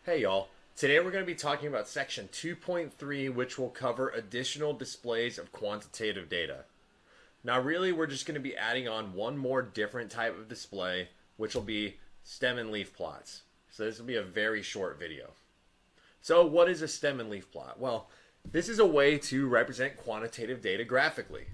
Hey y'all, today we're going to be talking about section 2.3, which will cover additional displays of quantitative data. Now really we're just going to be adding on one more different type of display, which will be stem and leaf plots. So this will be a very short video. So what is a stem and leaf plot? Well, this is a way to represent quantitative data graphically.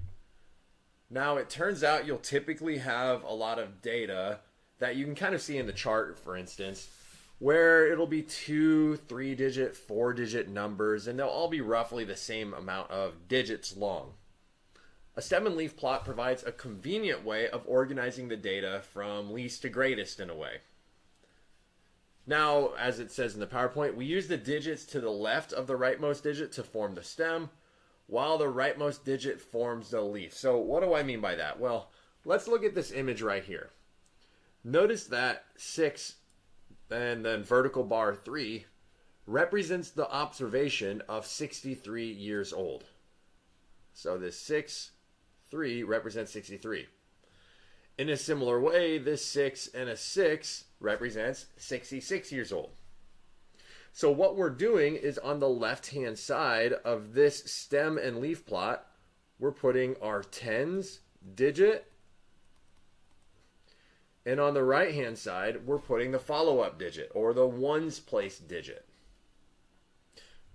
Now it turns out you'll typically have a lot of data that you can kind of see in the chart, for instance, where it'll be 2, 3-digit, 4-digit numbers, and they'll all be roughly the same amount of digits long. A stem and leaf plot provides a convenient way of organizing the data from least to greatest in a way. Now, as it says in the PowerPoint, we use the digits to the left of the rightmost digit to form the stem, while the rightmost digit forms the leaf. So what do I mean by that? Well, let's look at this image right here. Notice that 6 and then vertical bar 3 represents the observation of 63 years old. So this 6, 3 represents 63. In a similar way, this 6 and a 6 represents 66 years old. So what we're doing is on the left-hand side of this stem and leaf plot, we're putting our tens digit, and on the right-hand side, we're putting the follow-up digit, or the ones place digit.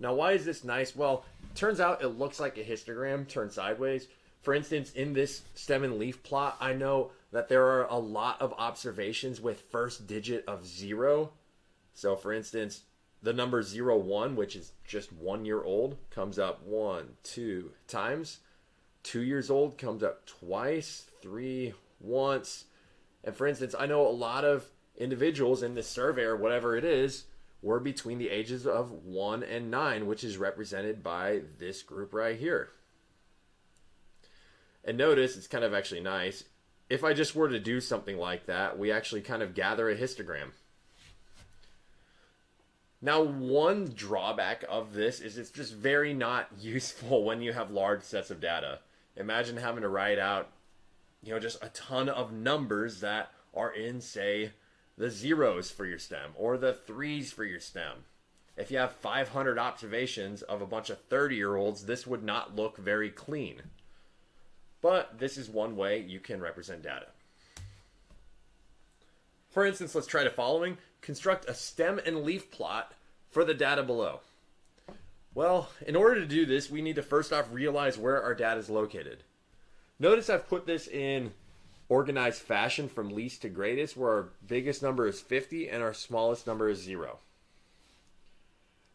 Now, why is this nice? Well, it turns out it looks like a histogram turned sideways. For instance, in this stem and leaf plot, I know that there are a lot of observations with first digit of 0. So, for instance, the number 01, which is just 1 year old, comes up 1, 2 times. 2 years old comes up twice, 3 once. And for instance, I know a lot of individuals in this survey or whatever it is were between the ages of 1 and 9, which is represented by this group right here. And notice, it's kind of actually nice. If I just were to do something like that, we actually kind of gather a histogram. Now, one drawback of this is it's just very not useful when you have large sets of data. Imagine having to write out, just a ton of numbers that are in, say, the zeros for your stem or the threes for your stem. If you have 500 observations of a bunch of 30-year-olds, this would not look very clean. But this is one way you can represent data. For instance, let's try the following. Construct a stem and leaf plot for the data below. Well, in order to do this, we need to first off realize where our data is located. Notice I've put this in organized fashion from least to greatest, where our biggest number is 50 and our smallest number is 0.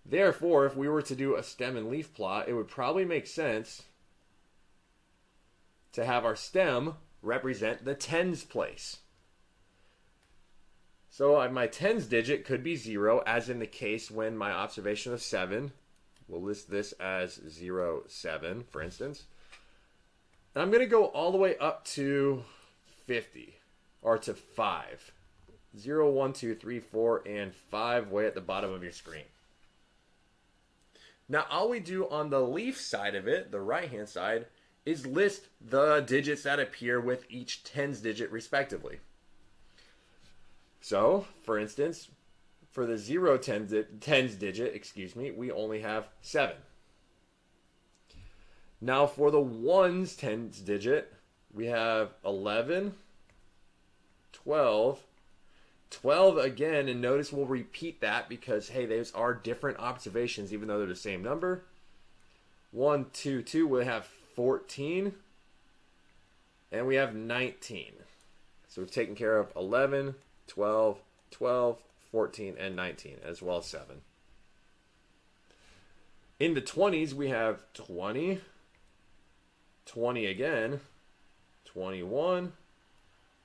Therefore, if we were to do a stem and leaf plot, it would probably make sense to have our stem represent the tens place. So my tens digit could be 0, as in the case when my observation of 7, we'll list this as 0, 7, for instance. And I'm going to go all the way up to 50, or to 5. 0, 1, 2, 3, 4, and 5 way at the bottom of your screen. Now, all we do on the leaf side of it, the right-hand side, is list the digits that appear with each tens digit respectively. So, for instance, for the 0 tens digit, we only have 7. Now for the ones tens digit, we have 11, 12, 12 again, and notice we'll repeat that because, hey, those are different observations even though they're the same number. 1, 2, 2, we have 14, and we have 19. So we've taken care of 11, 12, 12, 14, and 19, as well as 7. In the 20s, we have 20, 20 again, 21,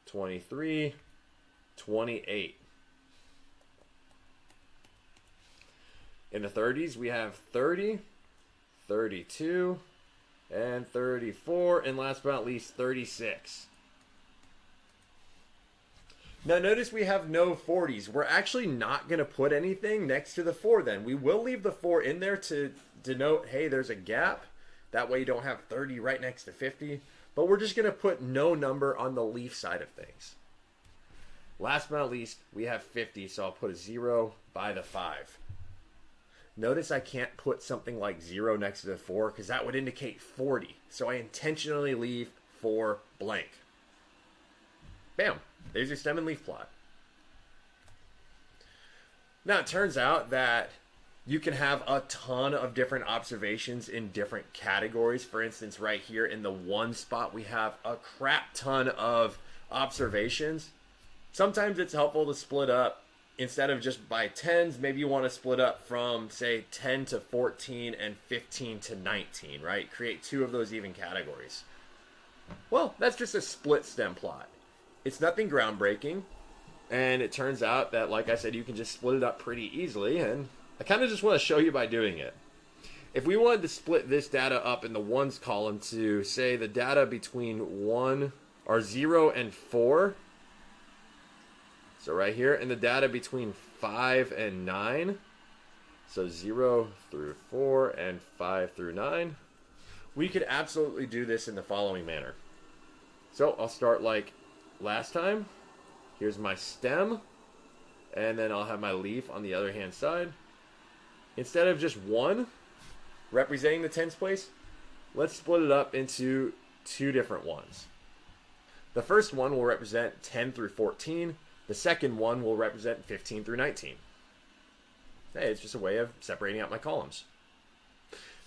23, 28. In the 30s, we have 30, 32, and 34, and last but not least, 36. Now notice we have no 40s. We're actually not going to put anything next to the 4 then. We will leave the 4 in there to denote, hey, there's a gap. That way you don't have 30 right next to 50. But we're just going to put no number on the leaf side of things. Last but not least, we have 50, so I'll put a 0 by the 5. Notice I can't put something like 0 next to the 4 because that would indicate 40. So I intentionally leave 4 blank. Bam, there's your stem and leaf plot. Now it turns out that you can have a ton of different observations in different categories. For instance, right here in the 1 spot, we have a crap ton of observations. Sometimes it's helpful to split up. Instead of just by tens, maybe you want to split up from, say, 10 to 14 and 15 to 19, right? Create 2 of those even categories. Well, that's just a split stem plot. It's nothing groundbreaking, and it turns out that, like I said, you can just split it up pretty easily, and I kind of just want to show you by doing it. If we wanted to split this data up in the ones column to, say, the data between 1 or 0 and 4, so right here, and the data between 5 and 9, so 0 through 4 and 5 through 9, we could absolutely do this in the following manner. So I'll start like last time. Here's my stem, and then I'll have my leaf on the other hand side. Instead of just 1 representing the tens place, let's split it up into 2 different ones. The first one will represent 10 through 14. The second one will represent 15 through 19. Hey, it's just a way of separating out my columns.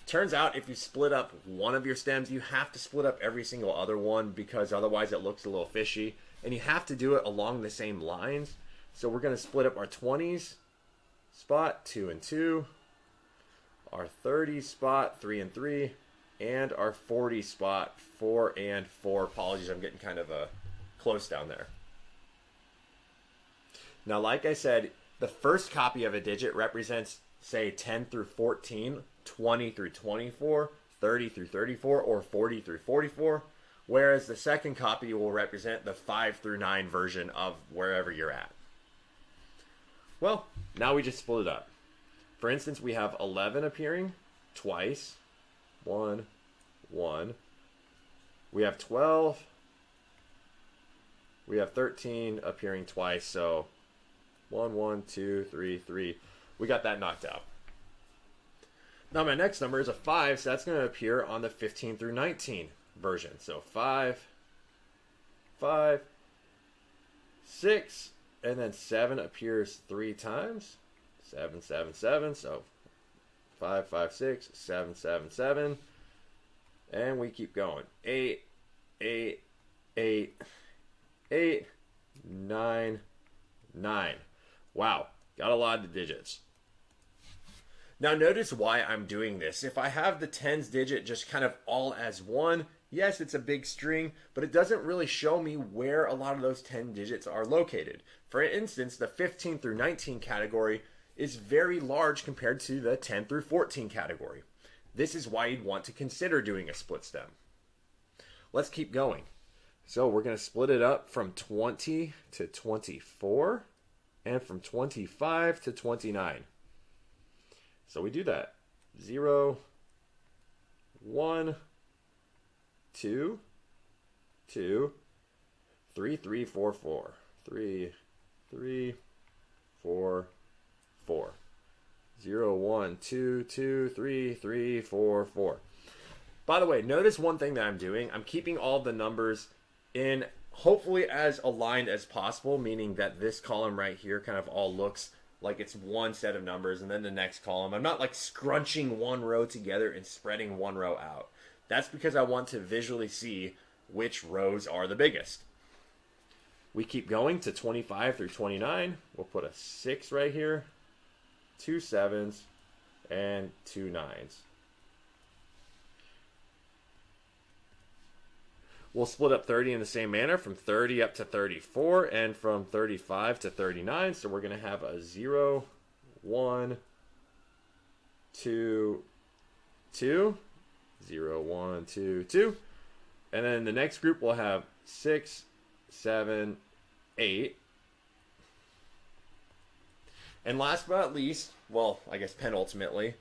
Turns out if you split up one of your stems, you have to split up every single other one because otherwise it looks a little fishy. And you have to do it along the same lines. So we're going to split up our 20s spot, 2 and 2, our 30s spot, 3 and 3, and our 40 spot, 4 and 4. Apologies, I'm getting kind of close down there. Now, like I said, the first copy of a digit represents, say, 10 through 14, 20 through 24, 30 through 34, or 40 through 44, whereas the second copy will represent the 5 through 9 version of wherever you're at. Well, now we just split it up. For instance, we have 11 appearing twice. 1, 1. We have 12. We have 13 appearing twice, so 1, 1, 2, 3, 3. We got that knocked out. Now my next number is a 5, so that's going to appear on the 15 through 19 version. So 5, 5, 6, and then 7 appears 3 times. 7, 7, 7. So 5, 5, 6, 7, 7, 7. And we keep going. 8, 8, 8, 8, 9, 9. Wow, got a lot of digits. Now notice why I'm doing this. If I have the tens digit just kind of all as one, yes, it's a big string, but it doesn't really show me where a lot of those 10 digits are located. For instance, the 15 through 19 category is very large compared to the 10 through 14 category. This is why you'd want to consider doing a split stem. Let's keep going. So we're going to split it up from 20 to 24 and from 25 to 29. So we do that. 0, 1, 2, 2, 3, 3, 4, 4. 3, 3, 4, 4. 0, 1, 2, 2, 3, 3, 4, 4. By the way, notice one thing that I'm doing. I'm keeping all the numbers in hopefully as aligned as possible, meaning that this column right here kind of all looks like it's one set of numbers, and then the next column. I'm not like scrunching one row together and spreading one row out. That's because I want to visually see which rows are the biggest. We keep going to 25 through 29. We'll put a 6 right here, 2 7s, and 2 9s. We'll split up 30 in the same manner, from 30 up to 34, and from 35 to 39. So we're going to have a 0, 1, 2, 2, 0, 1, 2, 2. And then the next group will have 6, 7, 8. And last but not least, well, I guess penultimately,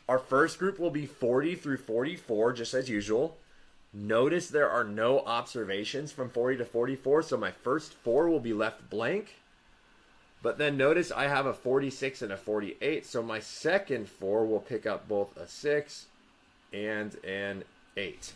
our first group will be 40 through 44, just as usual. Notice there are no observations from 40 to 44, so my first 4 will be left blank. But then notice I have a 46 and a 48, so my second 4 will pick up both a 6 and an 8.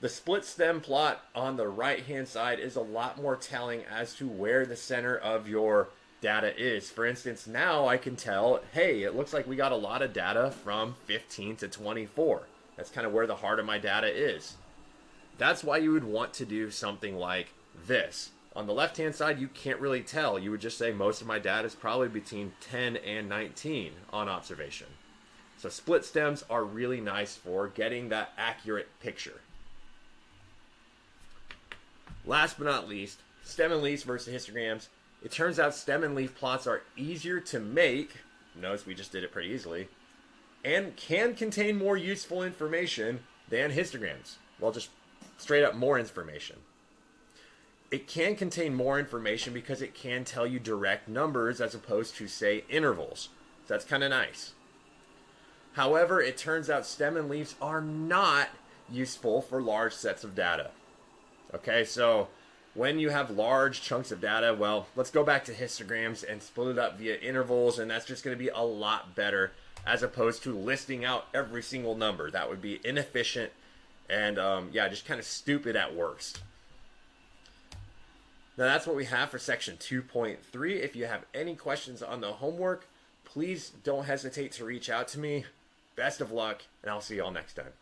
The split stem plot on the right-hand side is a lot more telling as to where the center of your data is. For instance, now I can tell, hey, it looks like we got a lot of data from 15 to 24. That's kind of where the heart of my data is. That's why you would want to do something like this. On the left-hand side, you can't really tell. You would just say most of my data is probably between 10 and 19 on observation. So split stems are really nice for getting that accurate picture. Last but not least, stem and leaves versus histograms. It turns out stem and leaf plots are easier to make. Notice we just did it pretty easily. And can contain more useful information than histograms. Well, just straight up more information. It can contain more information because it can tell you direct numbers as opposed to, say, intervals. So that's kind of nice. However, it turns out stem and leaves are not useful for large sets of data. Okay, so when you have large chunks of data, well, let's go back to histograms and split it up via intervals, and that's just going to be a lot better as opposed to listing out every single number. That would be inefficient and, just kind of stupid at worst. Now that's what we have for section 2.3. If you have any questions on the homework, please don't hesitate to reach out to me. Best of luck, and I'll see you all next time.